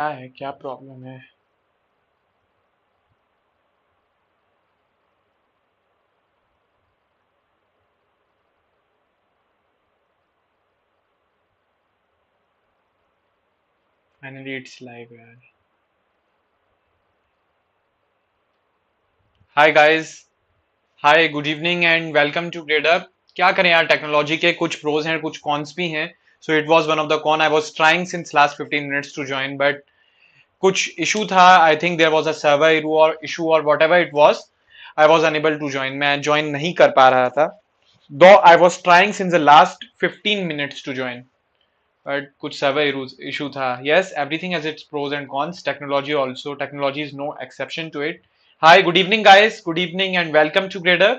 क्या है, क्या प्रॉब्लम है? फाइनली इट्स लाइव यार. Hi guys, hi, good evening and welcome to Grade Up. क्या करें यार, टेक्नोलॉजी के कुछ प्रोज हैं, कुछ कॉन्स भी हैं. So it was one of the con. I was trying since last 15 minutes to join, but कुछ इशू था. I think there was a server issue और whatever it was. I was unable to join. मैं join नहीं कर पा रहा था, though I was trying since the last 15 minutes to join, but कुछ सर्वर इशू था. Yes, everything has it's pros and cons. Technology also, technology is no exception to it. Hi, good evening, guys. Good evening, and welcome to Grader.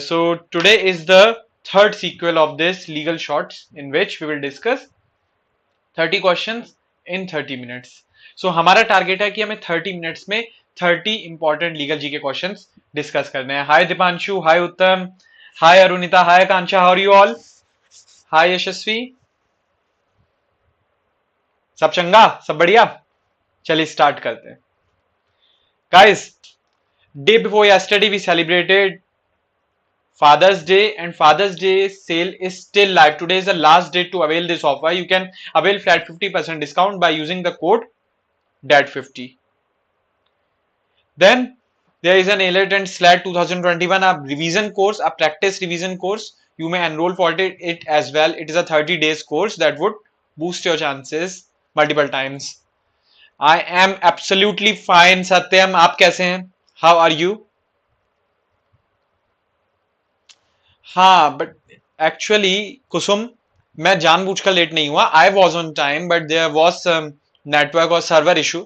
So, today is the third sequel of this legal shorts in which we will discuss 30 questions in 30 minutes. So, हमारा target है कि हमें 30 minutes में 30 important legal जी के questions discuss करने हैं. हाय Deepanshu, hi Uttam, hi Arunita, hi Kanksha, how are you all? Hi Yashasvi, सब चंगा, सब बढ़िया. चलिए स्टार्ट करते हैं. Guys, day before yesterday we celebrated Father's Day, and Father's Day sale is still live. Today is the last day to avail this offer. You can avail flat 50% discount by using the code DAD50. Then there is an ALET and SLAT 2021, a revision course, a practice revision course. You may enroll for it as well. It is a 30 days course that would boost your chances multiple times. I am absolutely fine. Satyam, आप कैसे हैं? How are you? हाँ, but actually Kusum, मैं जानबूझकर late नहीं हुआ. I was on time, but there was some network और server issue,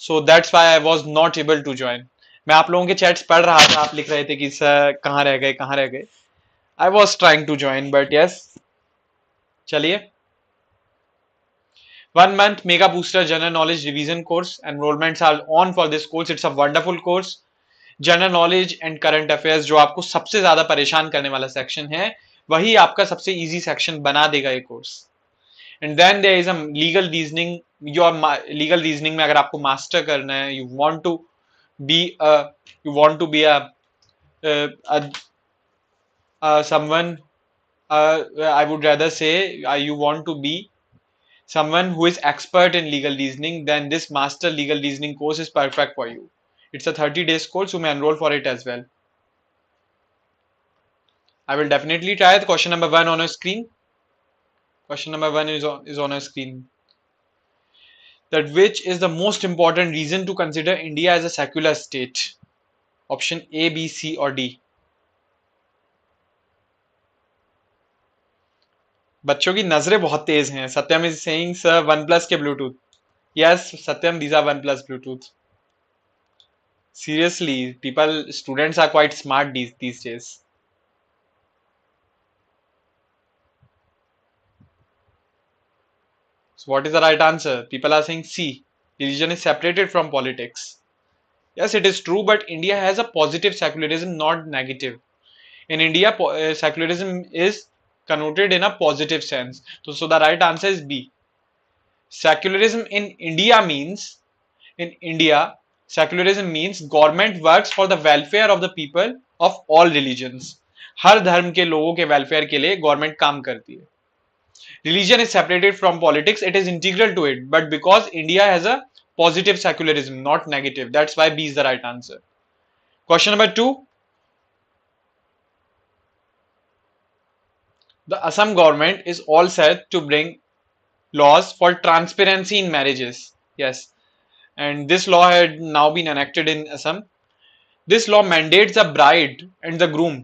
so that's why I was not able to join. मैं आप लोगों के चैट्स पढ़ रहा था, आप लिख रहे थे कि सर कहाँ रह गए, कहाँ रह गए. I was trying to join, but yes. चलिए. 1 month mega booster general knowledge revision course. Enrollments are on for this course. It's a wonderful course. General knowledge and current affairs, जो आपको सबसे ज्यादा परेशान करने वाला सेक्शन है, वही आपका सबसे इजी सेक्शन बना देगा ये course. And then there is a legal reasoning. Your legal reasoning में अगर आपको मास्टर करना है, be you want to be someone, I would rather say you want to be someone who is expert in legal reasoning, then this master legal reasoning course is perfect for you. It's a 30 days course. You may enroll for it as well. I will definitely try it. Question number 1 on your screen. Question number 1 is on your screen. That which is the most important reason to consider India as a secular state? Option A, B, C or D. बच्चों की नजरें बहुत तेज हैं. सत्यम is saying sir OnePlus के Bluetooth. Yes Satyam, these are OnePlus Bluetooth. Seriously, students are quite smart these days. So what is the right answer? People are saying C. Religion is separated from politics. Yes, it is true, but India has a positive secularism, not negative. In India, secularism is connoted in a positive sense. So the right answer is B. Secularism in India, secularism means government works for the welfare of the people of all religions. हर धर्म के लोगों के welfare के लिए government काम करती है. Religion is separated from politics, it is integral to it, but because India has a positive secularism, not negative, that's why B is the right answer. Question number 2. The Assam government is all set to bring laws for transparency in marriages. Yes, and this law had now been enacted in Assam. This law mandates the bride and the groom,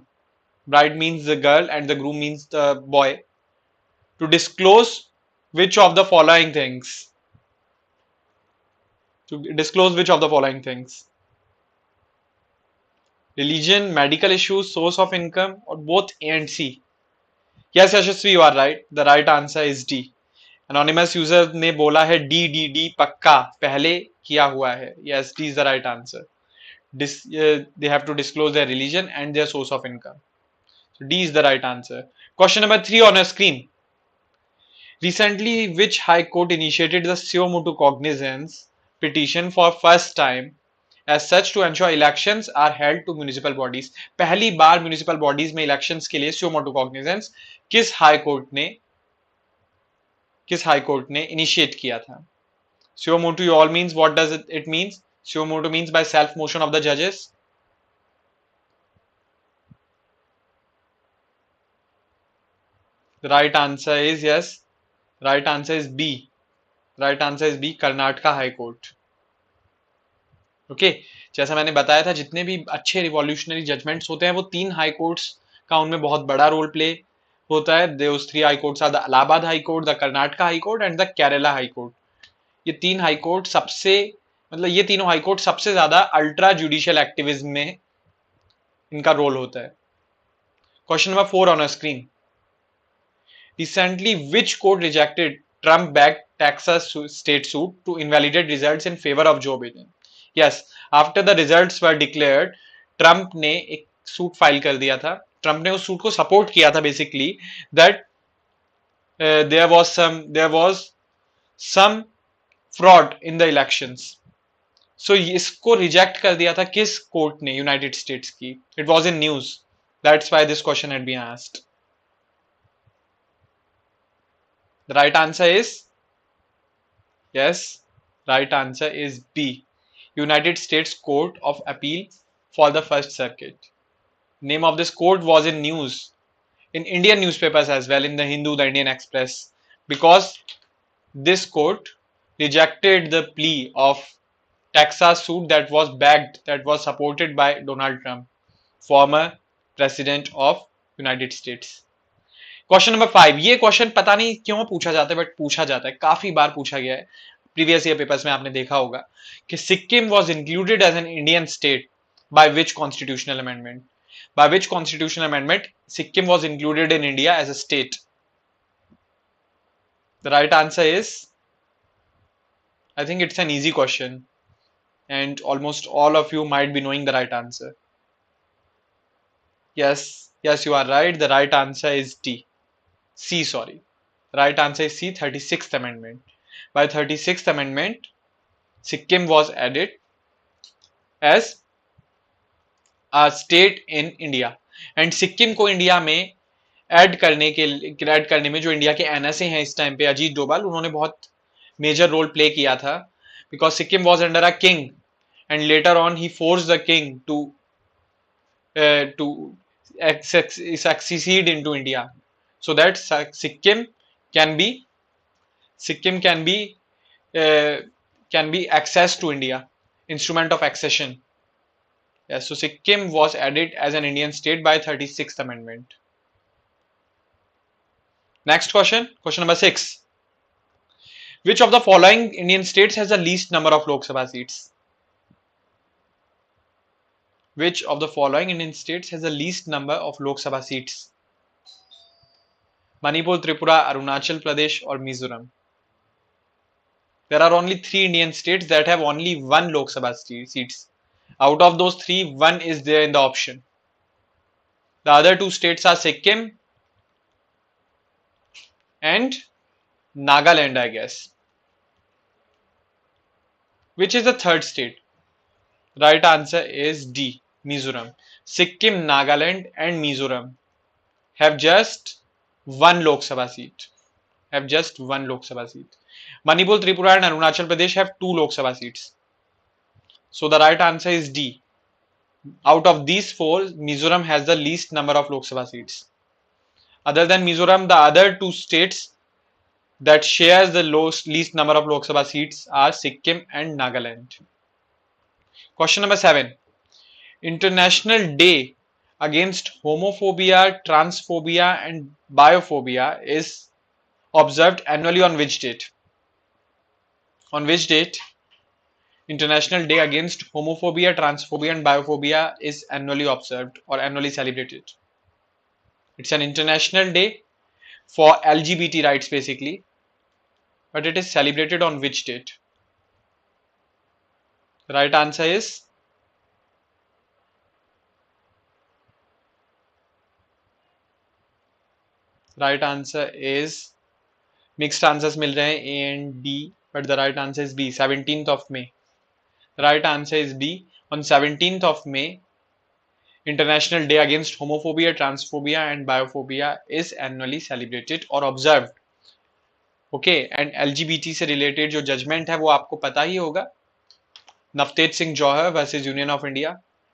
bride means the girl and the groom means the boy, to disclose which of the following things. Religion, medical issues, source of income, or both A and C. Yes, Yashasvi, you are right. The right answer is D. Anonymous user ने बोला है D पक्का पहले किया हुआ है. Yes, D is the right answer. They have to disclose their religion and their source of income. So D is the right answer. Question number 3 on your screen. Recently, which High Court initiated the suo motu cognizance petition for first time as such to ensure elections are held to municipal bodies? पहली बार municipal bodies में elections के लिए suo motu cognizance किस high court ने initiate किया था? Suo motu all means what does it means? Suo motu means by self motion of the judges. The right answer is yes. Right answer is B. Right answer is B. Karnataka high court. Okay, जैसा मैंने बताया था जितने भी अच्छे revolutionary judgements होते हैं वो तीन हाई कोर्ट्स का उनमें बहुत बड़ा रोल प्ले होता है. Those three high courts are the Allahabad high court, the Karnataka high court and the Kerala high court. ये तीन हाई कोर्ट सबसे मतलब ये तीनों हाई कोर्ट सबसे ज्यादा अल्ट्रा जुडिशियल एक्टिविज्म में इनका रोल होता है. Question number 4 on screen. Recently, which court rejected Trump-backed Texas state suit to invalidate results in favor of Joe Biden? Yes, after the results were declared, Trump ने एक suit file कर दिया था. Trump ने उस suit को support किया था basically that there was some fraud in the elections. So इसको रिजेक्ट कर दिया था किस कोर्ट ने? यूनाइटेड स्टेट्स की. It was in news. That's why this question had been asked. The right answer is yes. Right answer is B. United States Court of Appeal for the First Circuit. Name of this court was in news in Indian newspapers as well, in the Hindu, the Indian Express, because this court rejected the plea of Texas suit that was backed, that was supported by Donald Trump, former president of United States. Question number 5. ये question पता नहीं क्यों पूछा जाता है but पूछा जाता है, काफी बार पूछा गया है. प्रीवियस ईयर पेपर्स में आपने देखा होगा कि Sikkim was included as an Indian state by which constitutional amendment? By which constitutional amendment Sikkim was included in India as a state? The right answer is, I think it's an easy question and almost all of you might be knowing the right answer. Yes, you are right. The right answer is D. C, sorry. Right answer is C, 36th Amendment. By 36th Amendment, Sikkim was added as a state in India. And Sikkim को India में add करने में जो India के NSA हैं इस time पे, अजीत डोभाल, उन्होंने बहुत मेजर रोल प्ले किया था. Because Sikkim was under a king and later on he forced the king to succeed into India, so that Sikkim uh, can be accessed to India, instrument of accession. Yes, so Sikkim was added as an Indian state by 36th Amendment. Next question, question number 6. Which of the following Indian states has the least number of Lok Sabha seats? Which of the following Indian states has the least number of Lok Sabha seats? Manipur, Tripura, Arunachal Pradesh or Mizoram? There are only 3 Indian states that have only 1 Lok Sabha seats. Out of those 3, 1 is there in the option. The other 2 states are Sikkim and Nagaland, I guess. Which is the third state? Right answer is D, Mizoram. Sikkim, Nagaland and Mizoram have just 1 Lok Sabha seat. Manipur, Tripura and Arunachal Pradesh have 2 Lok Sabha seats. So the right answer is D. Out of these 4, Mizoram has the least number of Lok Sabha seats. Other than Mizoram, the other 2 states that shares the least number of Lok Sabha seats are Sikkim and Nagaland. Question number 7. International Day Against Homophobia, Transphobia and Biophobia is observed annually on which date? On which date International Day Against Homophobia, Transphobia and Biophobia is annually observed or annually celebrated? It's an international day for LGBT rights basically, but it is celebrated on which date? The right answer is mixed answers मिल रहे हैं A and D, but the right answer is B, 17th of May. The right answer is B. On 17th of May, International Day Against Homophobia, Transphobia and Biophobia is annually celebrated or observed. Okay, and LGBT से related जो judgement है वो आपको पता ही होगा, Navtej Singh Johar versus Union of India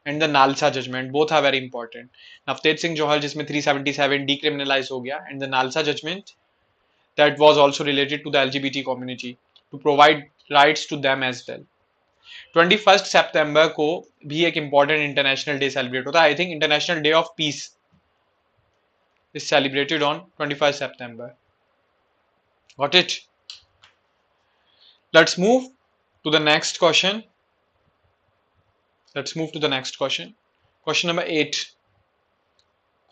and the NALSA judgement, both are very important. Navtej Singh Johar जिसमें 377 decriminalize हो गया, and the NALSA judgement that was also related to the LGBT community to provide rights to them as well. 21st September को भी एक important international day celebrate होता है. I think International Day of Peace is celebrated on 21st September. Got it? Let's move to the next question. Question number 8.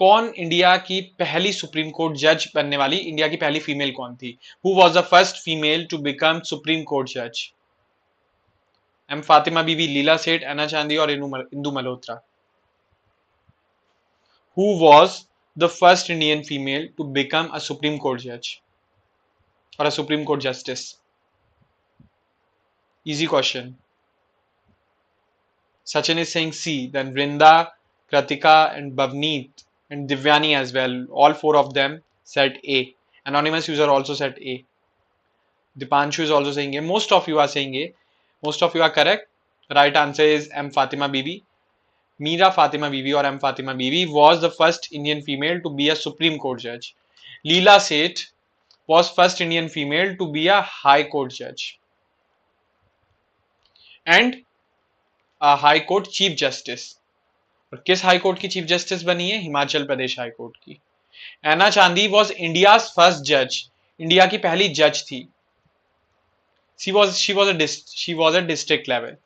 कौन India की पहली supreme court जज बनने वाली इंडिया की पहली फीमेल कौन थी? Who was the first female to become supreme court जज? एम फातिमा बीबी, लीला सेठ, एना चांदी और Indu Malhotra. Who was the first Indian female to become a supreme court जज और a supreme court justice? Easy question. Sachin is saying C. Then Vrinda, Kratika and Bhavneet and Divyani as well. All four of them said A. Anonymous user also said A. Dipanshu is also saying A. Most of you are saying A. Most of you are correct. Right answer is M. Fatima Bibi. Meera Fatima Bibi or M. Fatima Bibi was the first Indian female to be a Supreme Court judge. Leela Seth was first Indian female to be a High Court judge. And high court chief justice. और किस high court की chief justice बनी है? Himachal Pradesh high court की. Anna Chandy was India's first जज, India की पहली जज थी. She was a district level.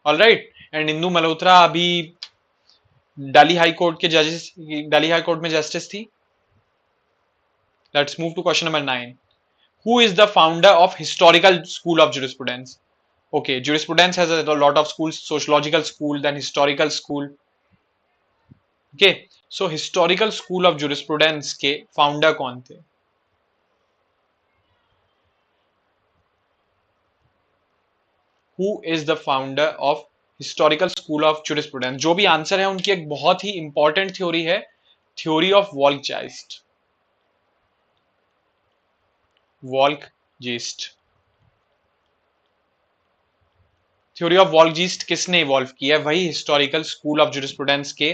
Alright. And Indu Malhotra अभी दिल्ली हाई कोर्ट के जजेस, दिल्ली हाई कोर्ट में जस्टिस थी. Let's move to question number 9. Who is the founder of historical school of jurisprudence? Okay, jurisprudence has a lot of schools, sociological school, then historical school. Okay, so historical school of jurisprudence के founder कौन थे? Who is the founder of historical school of jurisprudence? जो भी answer है उनकी एक बहुत ही इंपॉर्टेंट थ्योरी है, theory of Volksgeist. Volksgeist. Theory of Volksgeist किसने इवॉल्व किया? वही हिस्टोरिकल स्कूल ऑफ जुरिस्प्रूडेंस के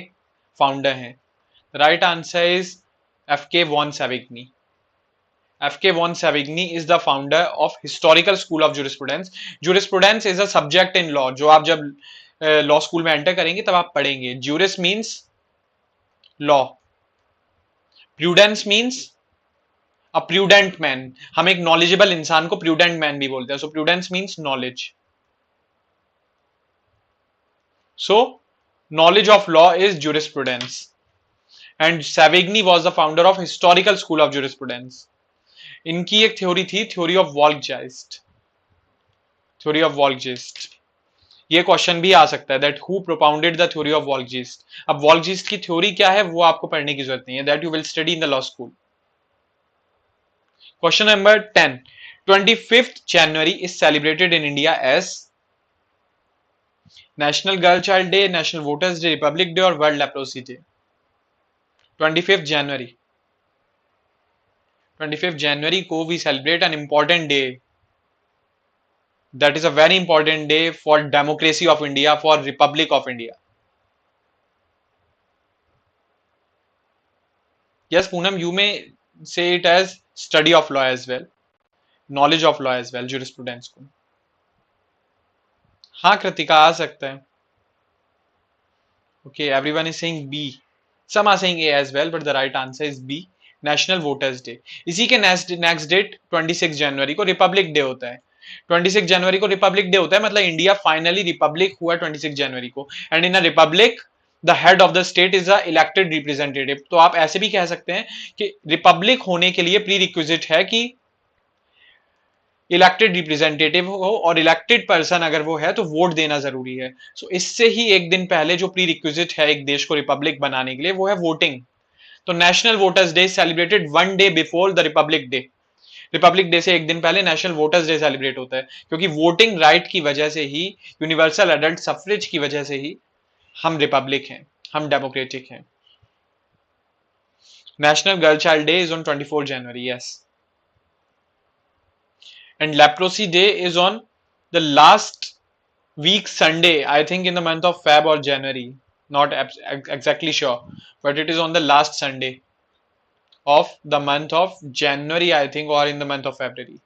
फाउंडर हैं. Right answer is F K. Von Savigny. F K. Von Savigny is the founder of historical school of jurisprudence. Jurisprudence is a subject in law, जो आप जब law school में enter करेंगे तब आप पढ़ेंगे. Juris means law, prudence means अ prudent man. हम एक नॉलेजेबल इंसान को प्रूडेंट मैन भी बोलते हैं. So prudence means knowledge. So, knowledge of law is jurisprudence. And Savigny was the founder of historical school of jurisprudence. इनकी एक थ्योरी थी, theory of Volksgeist. Theory of Volksgeist. ये क्वेश्चन भी आ सकता है, that who propounded the theory of Volksgeist. अब Volksgeist की थ्योरी क्या है वो आपको पढ़ने की जरूरत नहीं है, that you will study in the law school. Question number 10. 25th January is celebrated in India as national girl child day, national voters day, republic day और world leprosy day. 25th January. 25th January को we celebrate an important day. That is a very important day for democracy of India, for Republic of India. Yes, Poonam, you may say it as study of law as well, knowledge of law as well, jurisprudence को. हाँ कृतिका, आ सकता है. Okay, everyone is saying B. Some are saying A as well, but the right answer is B. National voters day. इसी के next date 26 जनवरी को Republic day होता है. 26 जनवरी को रिपब्लिक डे होता है, मतलब इंडिया फाइनली रिपब्लिक हुआ 26 जनवरी को. And in a republic the head of the state is a elected representative. तो आप ऐसे भी कह सकते हैं कि रिपब्लिक होने के लिए प्री रिक्विजिट है कि इलेक्टेड रिप्रेजेंटेटिव हो, और इलेक्टेड पर्सन अगर वो है तो वोट देना जरूरी है. सो इससे ही एक दिन पहले जो प्री रिक्विजिट है एक देश को रिपब्लिक बनाने के लिए वो है वोटिंग. तो national voters day celebrated 1 day before the Republic day. Republic day से एक दिन पहले नेशनल वोटर्स डे सेलिब्रेट होता है, क्योंकि वोटिंग राइट की वजह से ही, यूनिवर्सल एडल्ट सफरेज की वजह से ही हम रिपब्लिक हैं, हम डेमोक्रेटिक हैं. National girl child day is on 24 January. Yes. And leprosy day is on the last week Sunday, I think in the month of Feb or January, not exactly sure, but it is on the last Sunday of the month of January, I think, or in the month of February.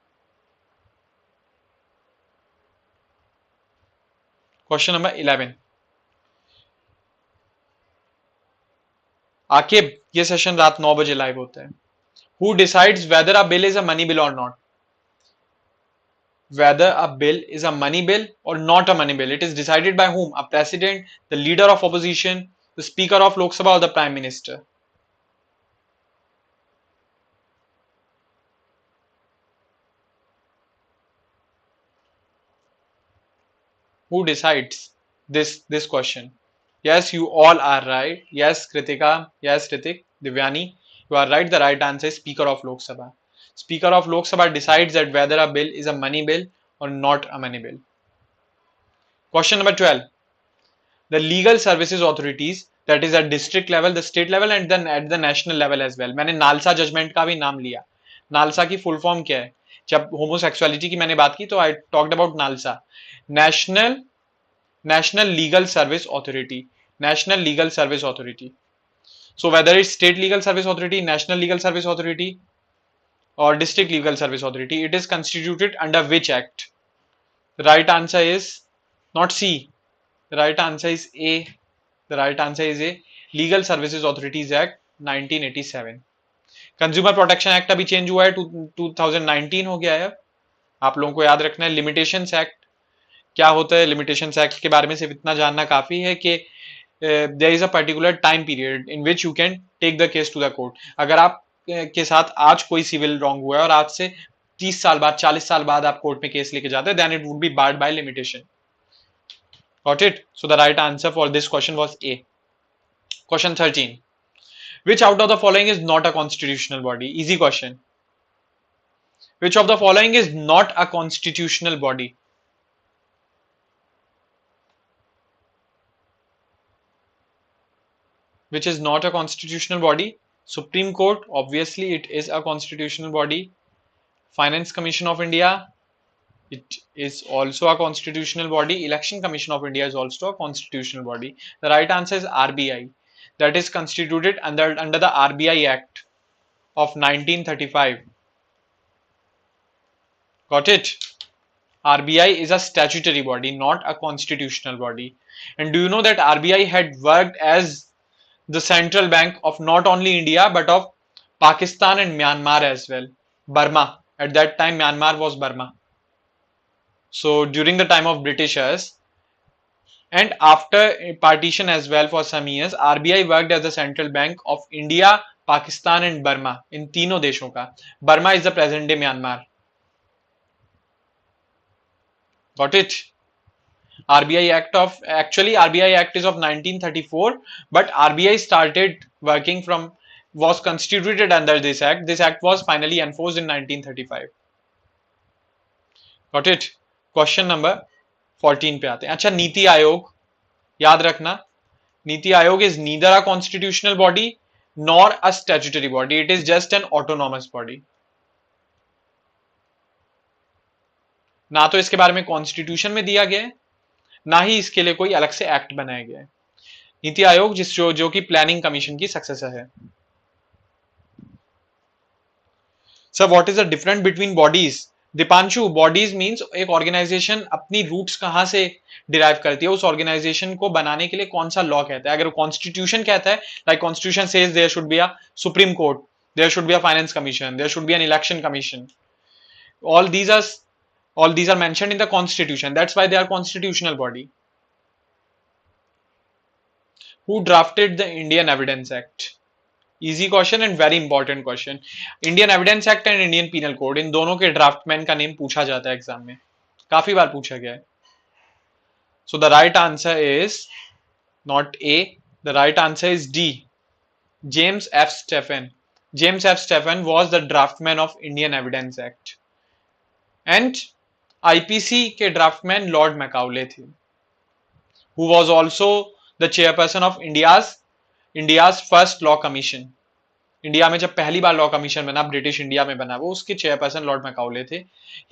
Question number 11. आके ये session रात 9 बजे live होता है. Who decides whether a bill is a money bill or not? Whether a bill is a money bill or not a money bill, it is decided by whom? A president, the leader of opposition, the speaker of Lok Sabha, or the prime minister? Who decides this question? Yes, you all are right. Yes, Kritika. Yes, Ritik. Divyani. You are right. The right answer is Speaker of Lok Sabha. Speaker of Lok Sabha decides that whether a bill is a money bill or not a money bill. Question number 12. The legal services authorities, that is at district level, the state level, and then at the national level as well. मैंने NALSA judgement का भी नाम लिया. NALSA की full form क्या है? जब homosexuality की मैंने बात की तो I talked about NALSA. National Legal Service Authority. National Legal Service Authority. So whether it's State Legal Service Authority, National Legal Service Authority, or District Legal Service Authority, it is constituted under which act? The right answer is not C. The right answer is A. The right answer is A. Legal Services Authorities Act 1987. Consumer protection act अभी change हुआ है, 2019 हो गया है. आप लोगों को याद रखना है लिमिटेशंस एक्ट. क्या होता है लिमिटेशंस एक्ट के बारे में सिर्फ इतना जानना काफी है कि there is a particular time period in which you can take the case to the court. अगर आप के साथ आज कोई सिविल रॉन्ग हुआ है और आज से 30 साल बाद 40 साल बाद आप कोर्ट में केस लेके जाते हैं, then it would be barred by limitation. Got it? So the right answer for this question was A. Question 13. Which out of the following is not a constitutional body? Easy question. Which of the following is not a constitutional body? Which is not a constitutional body? Supreme Court, obviously it is a constitutional body. Finance Commission of India, it is also a constitutional body. Election Commission of India is also a constitutional body. The right answer is RBI. That is constituted under the RBI Act of 1935. Got it? RBI is a statutory body, not a constitutional body. And do you know that RBI had worked as the central bank of not only India but of Pakistan and Myanmar as well. Burma. At that time, Myanmar was Burma. So during the time of Britishers and after partition as well for some years, RBI worked as the central bank of India, Pakistan and Burma. इन तीनों देशों का. Burma is the present day Myanmar. Got it? RBI Act of RBI Act is of 1934, but RBI started working was constituted under this act. This act was finally enforced in 1935. Got it? Question number 14 पे आते हैं. अच्छा, नीति आयोग याद रखना. NITI Aayog is neither a constitutional body nor a statutory body. It is just an autonomous body. ना तो इसके बारे में कॉन्स्टिट्यूशन में दिया गया है, ना ही इसके लिए कोई अलग से एक्ट बनाया गया है. नीति आयोग जो कि प्लानिंग कमीशन की सक्सेसर है. Sir what is the difference between bodies? Deepanshu, bodies means एक ऑर्गेनाइजेशन अपनी रूट्स कहां से डिराइव करती है, उस ऑर्गेनाइजेशन को बनाने के लिए कौन सा लॉ कहता है. अगर कॉन्स्टिट्यूशन कहता है, like constitution says there should be a supreme court, there should be a finance commission, there should be an election commission. All these are mentioned in the constitution. That's why they are constitutional body. Who drafted the Indian Evidence Act? Easy question and very important question. Indian Evidence Act and Indian Penal Code, इन दोनों के draughtsman का name पूछा जाता है exam में, काफी बार पूछा गया है. So the right answer is not A. The right answer is D. James F. Stephen. James F. Stephen was the draftman of Indian Evidence Act. And IPC के ड्राफ्टमैन लॉर्ड मैकाउले थे, who was also the chairperson of India's first law commission. India में जब पहली बार law commission बना, British India में बना, वो उसके चेयरपर्सन लॉर्ड मैकाउले थे.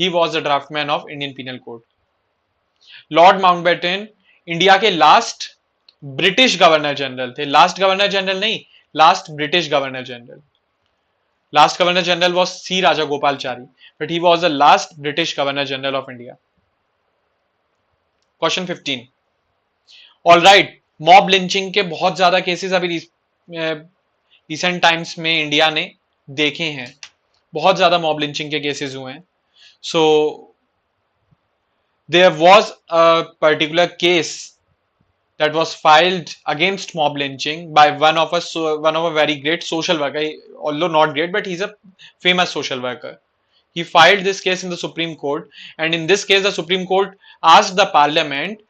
He was the draftsman of Indian Penal Code. Lord Mountbatten India के लास्ट ब्रिटिश गवर्नर जनरल थे. लास्ट गवर्नर जनरल नहीं, last British Governor General. Last Governor General was C Rajagopalachari, but he was the last British Governor general of India. Question 15. All right, mob lynching के बहुत ज्यादा cases अभी recent times में India ने देखे हैं. बहुत ज्यादा मॉब लिंचिंग के केसेस हुए हैं. So there was a particular case that was filed against mob lynching by one of a very great social worker, although not great, but he's a famous social worker. He filed this case in the Supreme Court, and in this case the Supreme Court asked the parliament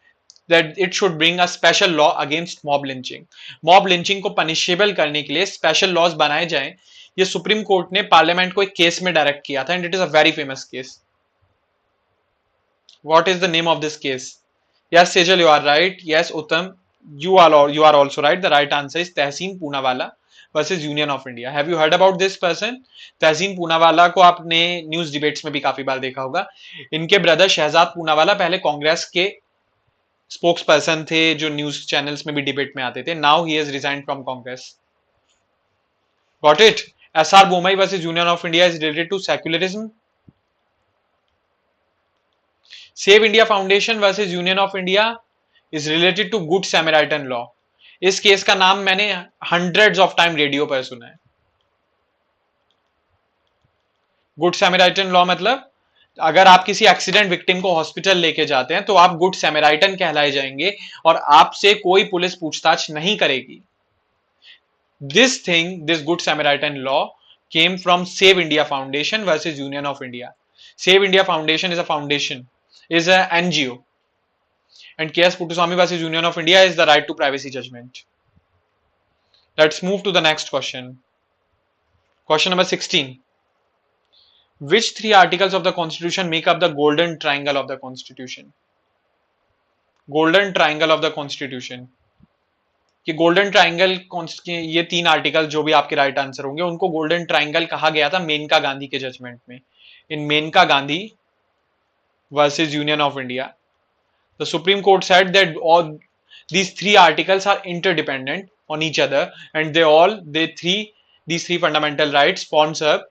that it should bring a special law against mob lynching. Mob lynching को punishable करने के लिए special laws बनाए जाएं. ये supreme Court ने parliament को एक केस में डायरेक्ट किया था, and it is a very famous case. What is the name of this case? Yes, Sejal, you are right. Yes, Uttam, you are also right. The right answer is Tehseen Poonawalla versus Union of India. Have you heard about this person? तहसीन पूनावाला को आपने news debates में भी काफी बार देखा होगा. इनके brother Shahzad Poonawalla पहले कांग्रेस के स्पोक्स पर्सन थे, जो न्यूज चैनल्स में भी डिबेट में आते थे. Now he has resigned from Congress. Got it? S R Bommai versus Union of India is related to secularism. Save India foundation versus Union of India is related to good Samaritan law. इस case का नाम मैंने hundreds of time radio पर सुना है. Good Samaritan law मतलब अगर आप किसी एक्सीडेंट विक्टिम को हॉस्पिटल लेके जाते हैं तो आप गुड सैमराइटन कहलाए जाएंगे और आपसे कोई पुलिस पूछताछ नहीं करेगी. This good Samaritan law came from Save India Foundation versus Union of India. Save India Foundation is a foundation, is a NGO, and K.S. Puttaswamy versus Union of India is the right to privacy judgment. Let's move to the next question. Question number 16. Which three articles of the Constitution make up the golden triangle of the Constitution? Golden triangle of the Constitution. कि golden triangle ये तीन article जो भी आपके right answer होंगे उनको golden triangle कहा गया था मेनका गांधी के जजमेंट में. In Maneka Gandhi versus Union of India, the Supreme Court said that all these three articles are interdependent on each other and these three fundamental rights forms up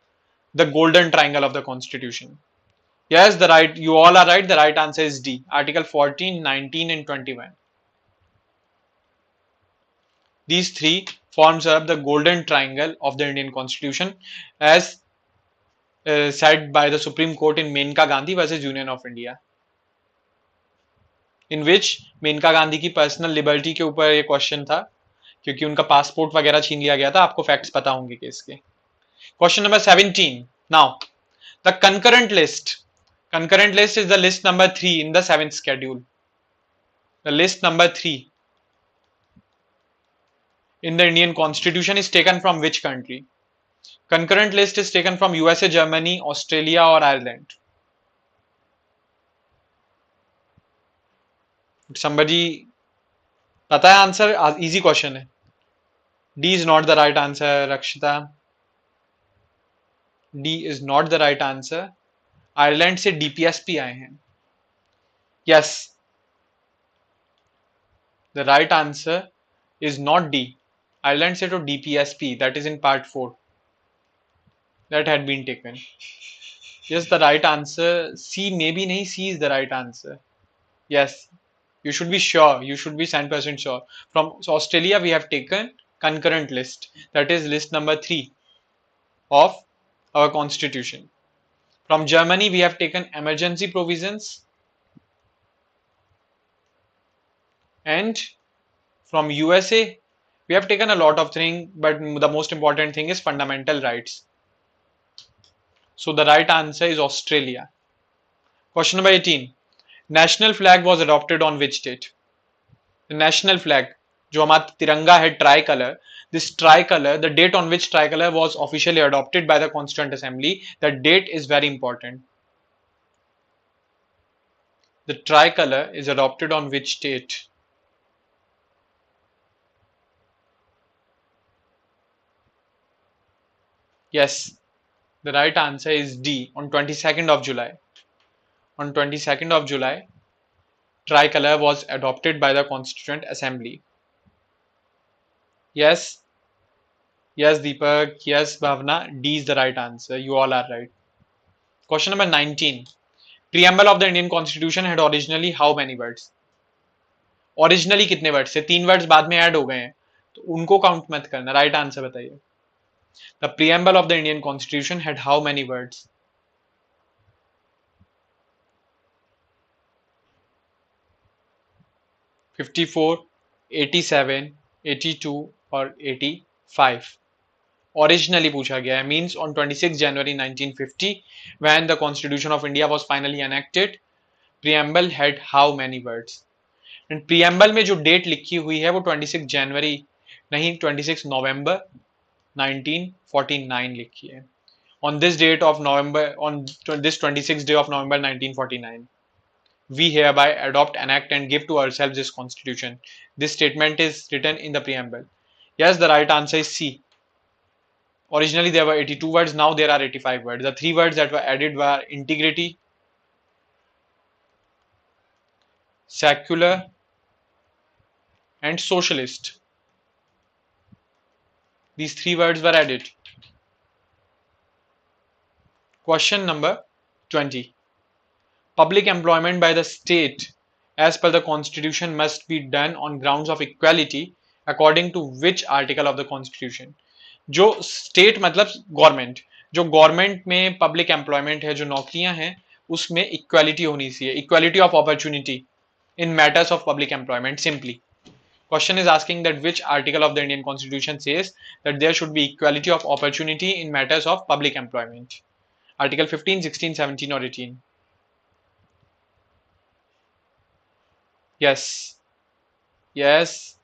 the golden triangle of the Constitution. Yes, you all are right. The right answer is D, Article 14, 19 and 21. These three forms up the golden triangle of the Indian Constitution as said by the Supreme Court in Menka Gandhi versus Union of India, in which Maneka Gandhi की personal liberty के ऊपर ये question था क्योंकि उनका passport वगैरह छीन लिया गया था. आपको फैक्ट्स पता होंगे केस के. Question number 17. Now the concurrent list is the list number 3 in the 7th schedule. The list number 3 in the Indian Constitution is taken from which country? Concurrent list is taken from USA, Germany, Australia or Ireland. Somebody पता है answer? Easy question है. D is not the right answer. रक्षिता, D is not the right answer. Ireland से DPSP आए हैं. Yes, the right answer is not D. Ireland से तो DPSP, that is in part 4, that had been taken. Yes, the right answer C, maybe नहीं, C is the right answer. Yes, you should be sure, you should be 100% sure. From Australia we have taken concurrent list, that is list number 3 of our Constitution. From Germany we have taken emergency provisions, and from USA we have taken a lot of things, but the most important thing is fundamental rights. So the right answer is Australia. Question number 18. National flag was adopted on which date? The national flag. जो हमारा तिरंगा है try colour, this tricolor, the date on which tricolor was officially adopted by the Constituent Assembly, that date is very important. The tricolor is adopted on which date? Yes, the right answer is D, on 22nd of July. On 22nd of July, tricolor was adopted by the Constituent Assembly. Yes, yes, Deepak, yes, Bhavna, D is the right answer. You all are right. Question number 19. Preamble of the Indian Constitution had originally how many words? Originally कितने words थे? 3 words बाद में add हो गए हैं, तो उनको count मत करना. राइट आंसर बताइए. The preamble of the Indian Constitution had how many words? 54, 87, 82 और 85. Originally पूछा गया है, means on 26 January 1950 when the Constitution of India was finally enacted, preamble had how many words? And preamble में जो date लिखी हुई है वो 26 जनवरी नहीं, 26 नवंबर 1949 लिखी है. On this date of November, on this 26th day of November 1949, we hereby adopt, enact and give to ourselves this constitution. This statement is written in the preamble. Yes, the right answer is C. Originally there were 82 words, now there are 85 words. The 3 words that were added were integrity, secular and socialist. These 3 words were added. Question number 20. Public employment by the state as per the constitution must be done on grounds of equality according to which article of the constitution? जो state मतलब government, जो government में public employment है, जो नौकरियां हैं, उसमें equality होनी चाहिए, equality of opportunity in matters of public employment simply. Question is asking that which article of the Indian Constitution says that there should be equality of opportunity in matters of public employment. Article 15, 16, 17 or 18. Yes. Yes.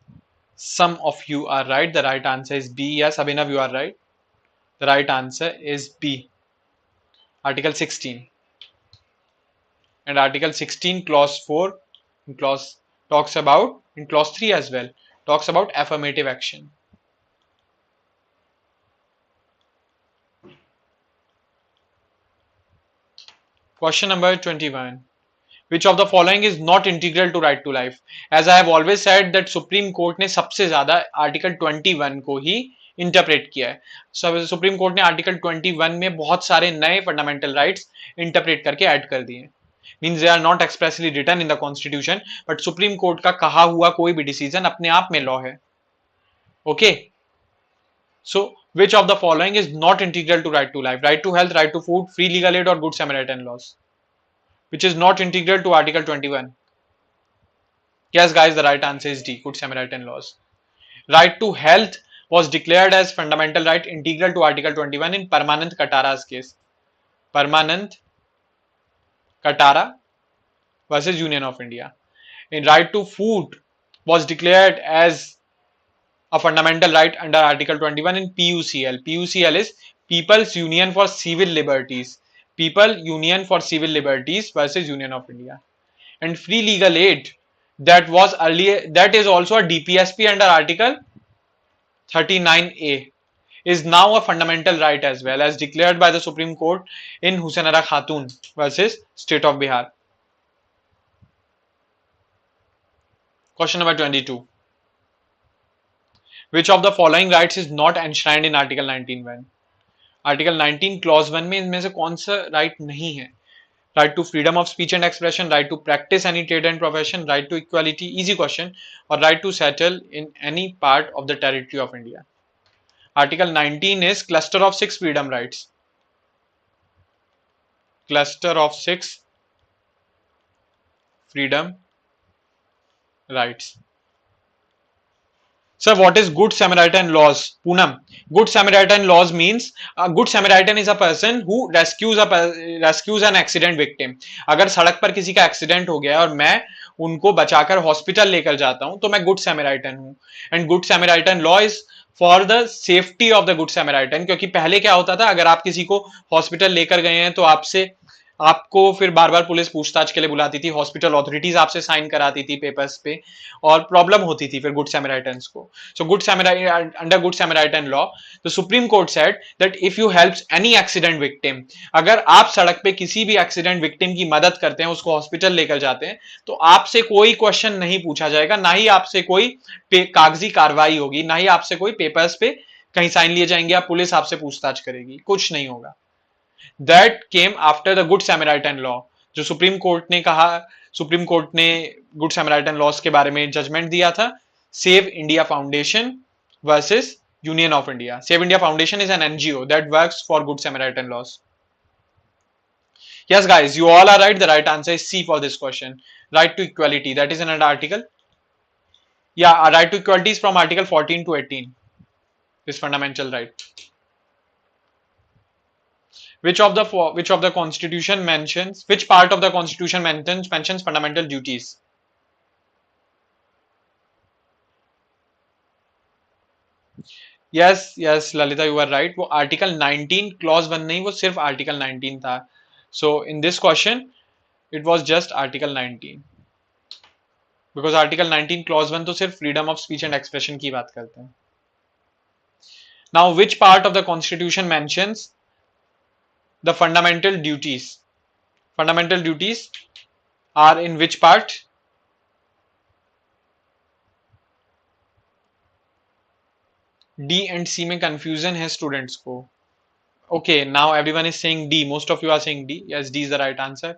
Some of you are right. The right answer is B. Yes, Abhinav, you are right. The right answer is B. Article 16. And Article 16, Clause 4, clause talks about, in Clause 3 as well, talks about affirmative action. Question number 21. Which of the following is not integral to right to life? As I have always said that Supreme Court ने सबसे ज़्यादा Article 21 को ही interpret किया है. Supreme Court ने article 21 में बहुत सारे नए फंडामेंटल राइट्स इंटरप्रेट करके ऐड कर दिए. Means they are not expressly written in the constitution, but supreme court का कहा हुआ कोई भी डिसीजन अपने आप में लॉ है. Okay, so which of the following is not integral to right to life? Right to health, right to food, free legal aid or good Samaritan laws? Which is not integral to Article 21? Yes, guys, the right answer is D, good Samaritan laws. Right to health was declared as fundamental right integral to Article 21 in Permanent Katara's case. Permanent Katara versus Union of India. In right to food was declared as a fundamental right under Article 21 in PUCL. PUCL is People's Union for Civil Liberties. People Union for Civil Liberties versus Union of India. And free legal aid, that was earlier, that is also a DPSP under Article 39A, is now a fundamental right as well, as declared by the Supreme Court in Husainara Khatun versus State of Bihar. Question number 22. Which of the following rights is not enshrined in Article 19(1)? Article 19 Clause 1 में इनमें से कौन सा right नहीं है? Right to freedom of speech and expression, right to practice any trade and profession, right to equality, easy question, or right to settle in any part of the territory of India. Article 19 is cluster of 6 freedom rights. Cluster of 6 freedom rights. Sir, what is good Samaritan laws? Poonam, good Samaritan laws means a good Samaritan is a person who rescues an accident victim. अगर सड़क पर किसी का accident हो गया और मैं उनको बचाकर हॉस्पिटल लेकर जाता हूं तो मैं गुड सैमराइटन हूं। And good Samaritan law is for the safety of the good Samaritan, क्योंकि पहले क्या होता था, अगर आप किसी को हॉस्पिटल लेकर गए हैं तो आपसे आपको फिर बार बार पुलिस पूछताछ के लिए बुलाती थी, हॉस्पिटल ऑथोरिटीज आपसे साइन कराती थी पेपर्स पे, और प्रॉब्लम होती थी फिर गुड सैमराइटन्स को। So good Samaritan, under good Samaritan law the Supreme Court said that if you helps any accident victim, अगर आप सड़क पे किसी भी एक्सीडेंट विक्टिम की मदद करते हैं, उसको हॉस्पिटल लेकर जाते हैं, तो आपसे कोई क्वेश्चन नहीं पूछा जाएगा, ना ही आपसे कोई कागजी कार्रवाई होगी, ना ही आपसे कोई पेपर्स पे कहीं साइन लिए जाएंगे या पुलिस आपसे पूछताछ करेगी, कुछ नहीं होगा। That came after the good Samaritan law, जो सुप्रीम कोर्ट ने कहा, सुप्रीम कोर्ट ने गुड सैमराइटन लॉस के बारे में जजमेंट दिया था, save India foundation versus Union of India. Save India foundation is an NGO that works for good Samaritan laws. Yes, guys, you all are right. The right answer is C for this question. Right to equality. That is an article. Yeah, right to equality is from Article 14 to 18. This fundamental right. Which of the Constitution mentions, which part of the Constitution mentions fundamental duties? Yes, yes, Lalita, you are right. वो Article 19 clause 1 नहीं, वो सिर्फ Article 19 था. So in this question, it was just Article 19. Because Article 19 clause 1 तो सिर्फ freedom of speech and expression की बात करते हैं. Now, which part of the Constitution mentions the fundamental duties? Fundamental duties are in which part? D and C में confusion है students को. Okay, now everyone is saying D. Most of you are saying D. Yes, D is the right answer.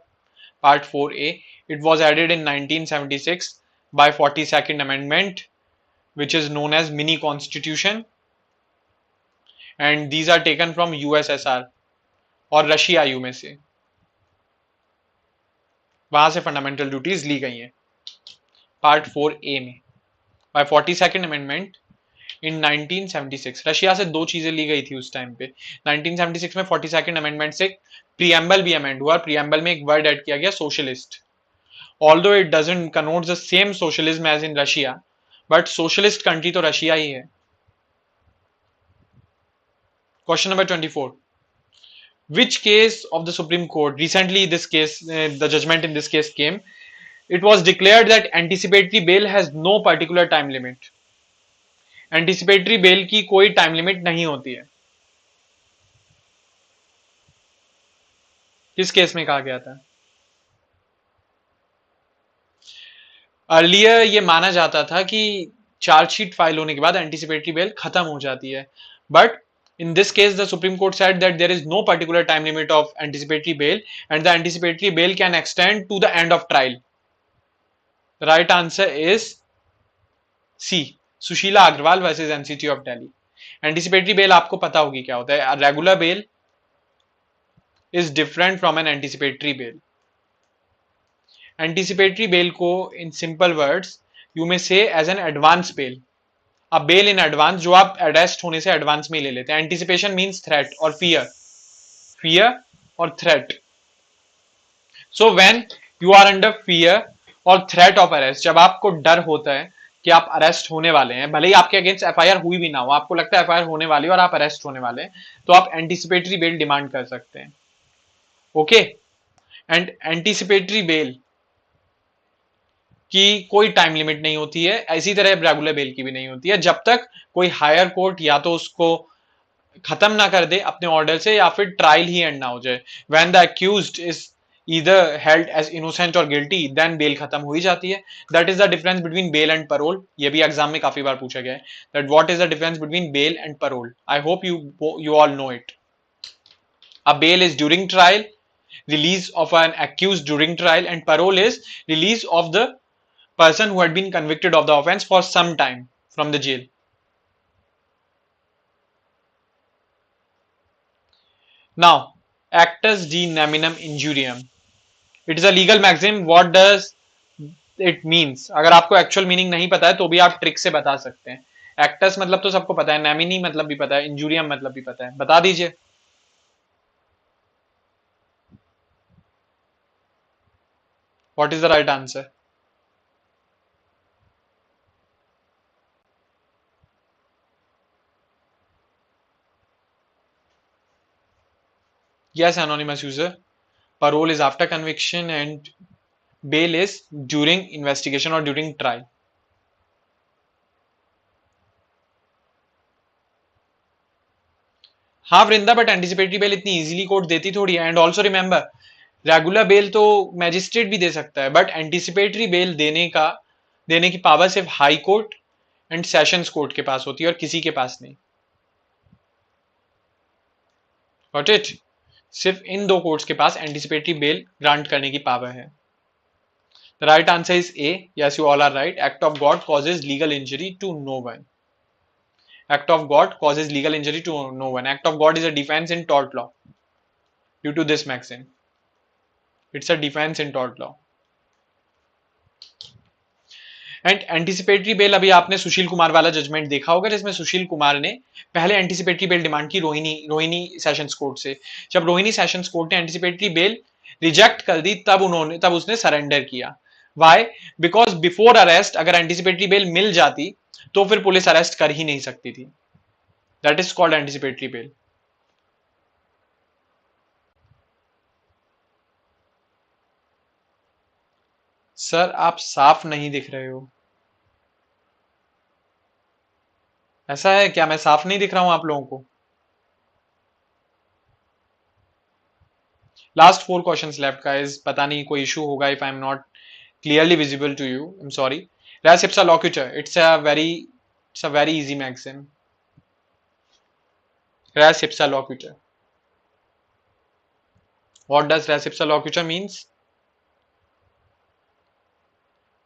Part 4A. It was added in 1976 by 42nd Amendment, which is known as Mini Constitution. And these are taken from USSR और Russia you में से, वहां से fundamental duties ली गई हैं part 4A में bye 42nd amendment in 1976। Russia से दो चीजें ली गई थी उस टाइम पे। 1976 में 42nd अमेंडमेंट से प्रीएम्बल भी अमेंड हुआ, प्रीएम्बल में एक वर्ड ऐड किया गया socialist. Although it doesn't connote the same socialism as in Russia, but socialist country तो रशिया ही है। Question number 24, which case of the Supreme Court recently this case the judgment in this case came, it was declared that anticipatory bail has no particular time limit. Anticipatory bell की कोई time limit नहीं होती है। किस case में कहा गया था? अर्लियर ये माना जाता था कि चार्जशीट फाइल होने के बाद एंटिसिपेटरी बेल खत्म हो जाती है, but in this case the Supreme Court said that there is no particular time limit of anticipatory bail and the anticipatory bail can extend to the end of trial. The right answer is C, Sushila Agarwal versus NCT of Delhi. Anticipatory bail आपको पता होगी क्या होता है। Regular bail is different from an anticipatory bail. Anticipatory bail को in simple words you may say as an advance bail, a bail in advance जो आप arrest होने से एडवांस में ले लेते हैं। एंटिसिपेशन मीन्स थ्रेट और फियर, फियर और threat. So when you are under fear और थ्रेट ऑफ अरेस्ट, जब आपको डर होता है कि आप अरेस्ट होने वाले हैं, भले ही आपके अगेंस्ट एफआईआर हुई भी ना हो, आपको लगता है एफआईआर होने वाली है और आप अरेस्ट होने वाले हैं, तो आप एंटिसिपेटरी बेल डिमांड कर सकते हैं। ओके, एंड एंटिसिपेटरी बेल की कोई टाइम लिमिट नहीं होती है, इसी तरह रेगुलर बेल की भी नहीं होती है, जब तक कोई हायर कोर्ट या तो उसको खत्म ना कर दे अपने ऑर्डर से या फिर ट्रायल ही एंड ना हो जाए। When the accused is either held as innocent or guilty, then bail खत्म हो ही जाती है। That is the difference between bail and parole। ये भी एग्जाम में काफी बार पूछा गया है, that what is the difference between bail and parole। I hope you all know it। A bail is during trial, release of an accused during trial, and parole is release of the person who had been convicted of the offense for some time from the jail। Now, actus de neminem injuriam, it is a legal maxim. What does it means? अगर आपको actual meaning नहीं पता है तो भी आप trick से बता सकते हैं। एक्टस मतलब तो सबको पता है, नेमिनी मतलब भी पता है, इंजूरियम मतलब भी पता है, बता दीजिए। What is the right answer? Yes, anonymous user. Parole is after conviction and bail is during investigation or during trial. हाँ वृंदा, बट एंटिसिपेटरी बेल इतनी इजीली कोर्ट देती थोड़ी है. And also remember, regular bell तो मैजिस्ट्रेट भी दे सकता है, but anticipatory bell देने की पावर सिर्फ high court and sessions court के पास होती है और किसी के पास नहीं. Got it? सिर्फ इन दो कोर्ट्स के पास एंटिसिपेटरी बेल ग्रांट करने की पावर है. The right answer is A. Yes, you all are right. Act of God causes legal injury to no one. Act of God causes legal injury to no one. Act of God is a defense in tort law. Due to this maxim, it's a defense in tort law. And anticipatory bell, अभी आपने सुशील कुमार वाला judgement देखा होगा जिसमें सुशील कुमार ने पहले anticipatory bell demand की Rohini sessions court से. जब रोहिणी सेशंस कोर्ट ने एंटिसिपेटरी बेल रिजेक्ट कर दी तब उसने सरेंडर किया. वाई? बिकॉज बिफोर अरेस्ट अगर एंटिसिपेटरी बेल मिल जाती तो फिर पुलिस अरेस्ट कर ही नहीं सकती थी. That is called anticipatory bell. Sir आप साफ नहीं दिख रहे हो. ऐसा है क्या? मैं साफ नहीं दिख रहा हूं आप लोगों को? Last 4 questions left guys. पता नहीं कोई इशू होगा if I am not clearly visible to you. I'm sorry. Res ipsa loquitur. It's a very easy maxim. Res ipsa loquitur. What does res ipsa loquitur means?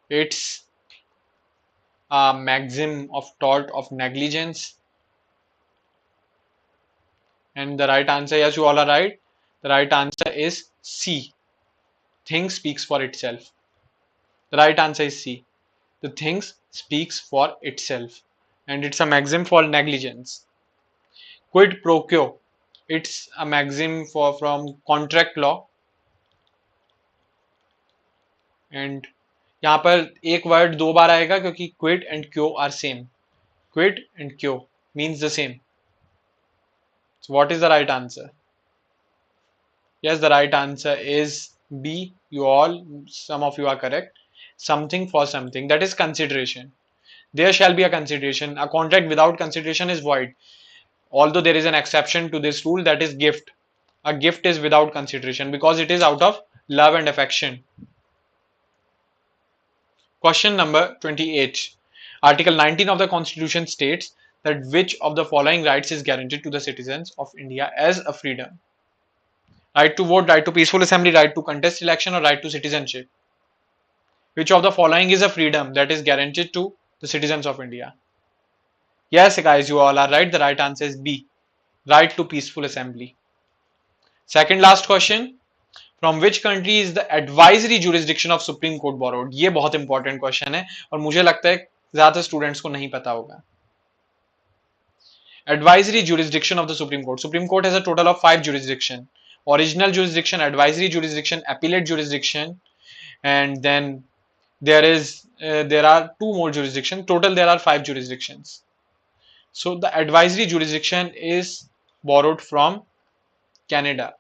It's a maxim of tort of negligence. And the right answer, yes, you all are right. The right answer is C. Thing speaks for itself. The right answer is C. The things speaks for itself, and it's a maxim for negligence. Quid pro quo. It's a maxim from contract law. And यहाँ पर एक word 2 बार आएगा क्योंकि quid and quo are same. Quid and quo means the same. So what is the right answer? Yes, the right answer is B. Some of you are correct. Something for something, that is consideration. There shall be a consideration. A contract without consideration is void, although there is an exception to this rule, that is gift. A gift is without consideration because it is out of love and affection. Question number 28. Article 19 of the Constitution states that which of the following rights is guaranteed to the citizens of India as a freedom? Right to vote, right to peaceful assembly, right to contest election, or right to citizenship? Which of the following is a freedom that is guaranteed to the citizens of India? Yes, guys, you all are right. The right answer is B. Right to peaceful assembly. Second last question. From which country is the advisory jurisdiction of Supreme Court borrowed? ये बहुत important question है और मुझे लगता है ज्यादा students को नहीं पता होगा. Advisory jurisdiction of the Supreme Court. Supreme Court has a total of 5 jurisdiction. Original jurisdiction, advisory jurisdiction, appellate jurisdiction, and then there are 2 more jurisdictions. Total there are 5 jurisdictions. So the advisory jurisdiction is borrowed from Canada.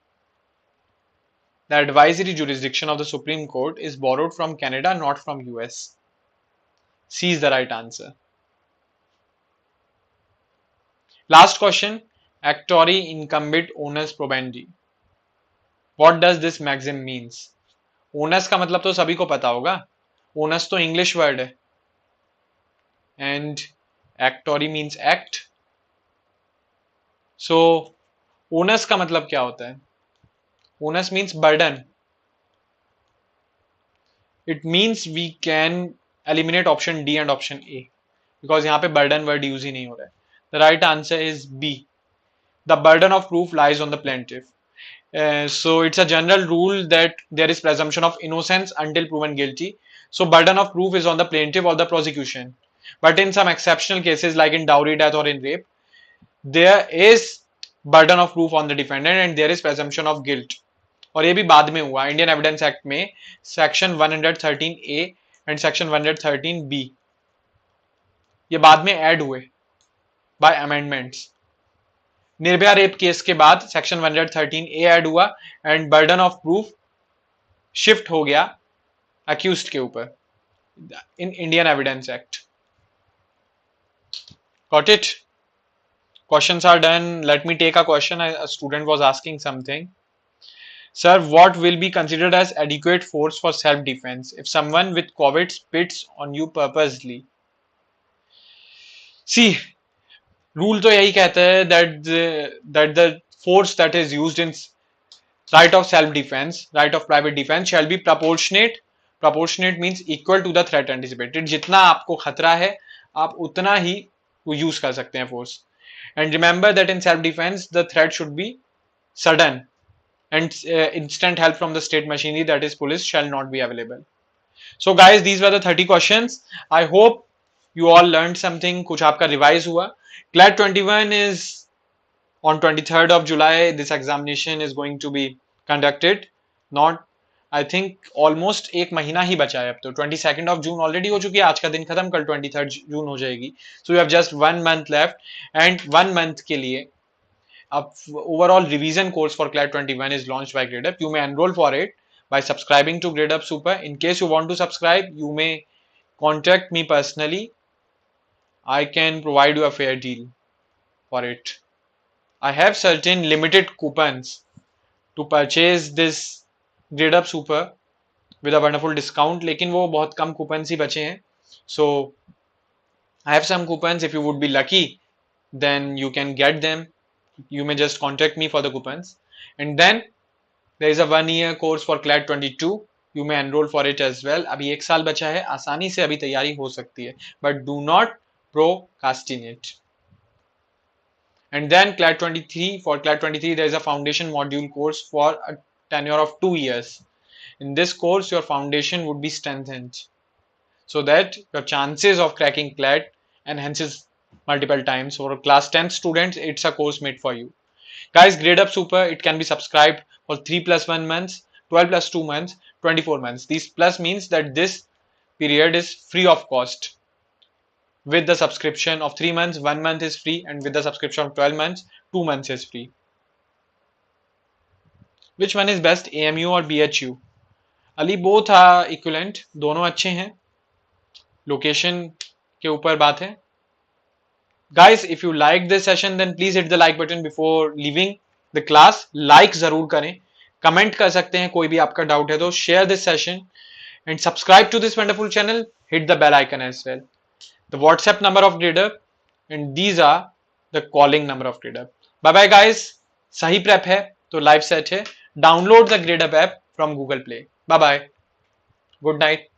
The advisory jurisdiction of the Supreme Court is borrowed from Canada, not from US. C is the right answer. Last question. Actori incumbit onus probendi. What does this maxim means? Onus का मतलब तो सभी को पता होगा. Onus तो English word है. And actori means act. So onus का मतलब क्या होता है? Onus means burden. It means we can eliminate option D and option A because यहाँ पे burden word use ही नहीं हो रहा है. The right answer is B. The burden of proof lies on the plaintiff. So it's a general rule that there is presumption of innocence until proven guilty. So burden of proof is on the plaintiff or the prosecution. But in some exceptional cases like in dowry death or in rape, there is burden of proof on the defendant and there is presumption of guilt. और ये भी बाद में हुआ Indian evidence act में section 113A and section 113B ये बाद में ऐड हुए by amendments. Nirbhaya rape case के बाद सेक्शन 113 ए ऐड हुआ and burden of proof shift हो गया अक्यूज्ड के ऊपर in Indian Evidence Act. Got it? Questions are done. Let me take a question. A student was asking something. Sir, what will be considered as adequate force for self-defense if someone with COVID spits on you purposely? See, rule तो यही कहता है that the force that is used in right of self-defense, right of private defense shall be proportionate. Proportionate means equal to the threat anticipated. जितना आपको खतरा है आप उतना ही यूज कर सकते हैं force. And remember that in self-defense the threat should be sudden and instant help from the state machinery, that is police, shall not be available. So guys, these were the 30 questions. I hope you all learned something. कुछ आपका revise हुआ. CLAT 21 is on 23rd of July. This examination is going to be conducted. Not I think almost एक महीना ही बचा है अब तो. 22nd of June already हो चुकी है. आज का दिन खत्म, कल 23rd June हो जाएगी. So you have just 1 month left and 1 month के लिए अब overall revision course for CLAT 21 is launched by GradeUp. You may enroll for it by subscribing to GradeUp Super. In case you want to subscribe, you may contact me personally. I can provide you a fair deal for it. I have certain limited coupons to purchase this GradeUp Super with a wonderful discount, लेकिन वो बहुत कम coupons ही बचे हैं. So I have some coupons. If you would be lucky, then you can get them. You may just contact me for the coupons. And then there is a 1-year course for CLAT 22. You may enroll for it as well. अभी 1 साल बचा है, आसानी से अभी तैयारी हो सकती है. But do not procrastinate. And then CLAT 23, for CLAT 23 there is a foundation module course for a tenure of 2 years. In this course your foundation would be strengthened so that your chances of cracking CLAT enhances multiple times. For class 10th students, it's a course made for you. Guys, GradeUp Super, it can be subscribed for 3 plus 1 months, 12 plus 2 months, 24 months. This plus means that this period is free of cost. With the subscription of 3 months, 1 month is free, and with the subscription of 12 months, 2 months is free. Which one is best, AMU or BHU? Ali, both are equivalent. दोनों अच्छे हैं. Location के ऊपर बात है. Guys, if you like this session, then please hit the like button before leaving the class. Like जरूर करें. Comment कर सकते हैं कोई भी आपका doubt है तो. Share this session and subscribe to this wonderful channel. Hit the bell icon as well. The WhatsApp number of GradeUp and these are the calling number of GradeUp. Bye bye guys. सही prep है तो live set है. Download the GradeUp app from Google Play. Bye bye. Good night.